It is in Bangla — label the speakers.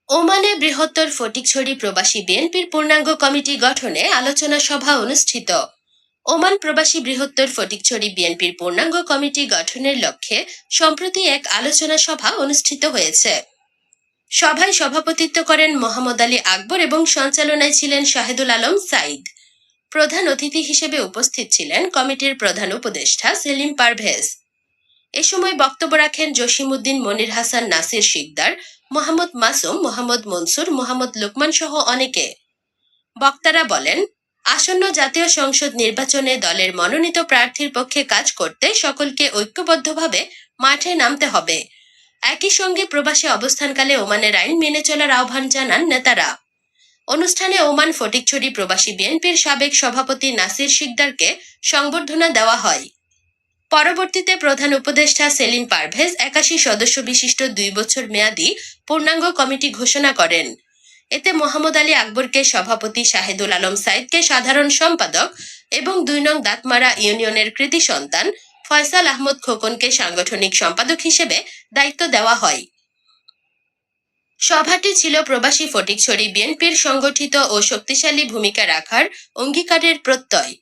Speaker 1: ওমানে বৃহত্তর ফটিকছড়ি প্রবাসী বিএনপির পূর্ণাঙ্গ কমিটি গঠনে আলোচনা সভা অনুষ্ঠিত। ওমান প্রবাসী বৃহত্তর ফটিকছড়ি বিএনপির পূর্ণাঙ্গ কমিটি গঠনের লক্ষ্যে সম্প্রতি এক আলোচনা সভা অনুষ্ঠিত হয়েছে। সভায় সভাপতিত্ব করেন মোহাম্মদ আলী আকবর এবং সঞ্চালনায় ছিলেন শাহেদুল আলম সাইদ। প্রধান অতিথি হিসেবে উপস্থিত ছিলেন কমিটির প্রধান উপদেষ্টা সেলিম পারভেজ। এ সময় বক্তব্য রাখেন জসিমউদ্দিন মনির হাসান নাসির শিকদার, মোহাম্মদ মাসুম, মোহাম্মদ মনসুর, মোহাম্মদ লোকমান সহ অনেকে। বক্তারা বলেন, আসন্ন জাতীয় সংসদ নির্বাচনে দলের মনোনীত প্রার্থীর পক্ষে কাজ করতে সকলকে ঐক্যবদ্ধভাবে মাঠে নামতে হবে। একই সঙ্গে প্রবাসে অবস্থানকালে ওমানের আইন মেনে চলার আহ্বান জানান নেতারা। অনুষ্ঠানে ওমান ফটিকছড়ি প্রবাসী বিএনপির সাবেক সভাপতি নাসির শিকদারকে সংবর্ধনা দেওয়া হয়। পরবর্তীতে প্রধান উপদেষ্টা সেলিম পারভেজ ৮১ সদস্য বিশিষ্ট ২ বছর মেয়াদী পূর্ণাঙ্গ কমিটি ঘোষণা করেন। এতে মোহাম্মদ আলী আকবরকে সভাপতি, শাহেদুল আলম সাইদকে সাধারণ সম্পাদক এবং ২ নং দাঁতমারা ইউনিয়নের কৃতি সন্তান ফয়সাল আহমদ খোকনকে সাংগঠনিক সম্পাদক হিসেবে দায়িত্ব দেওয়া হয়। সভাটি ছিল প্রবাসী ফটিকছড়ি বিএনপির সংগঠিত ও শক্তিশালী ভূমিকা রাখার অঙ্গীকারের প্রত্যয়।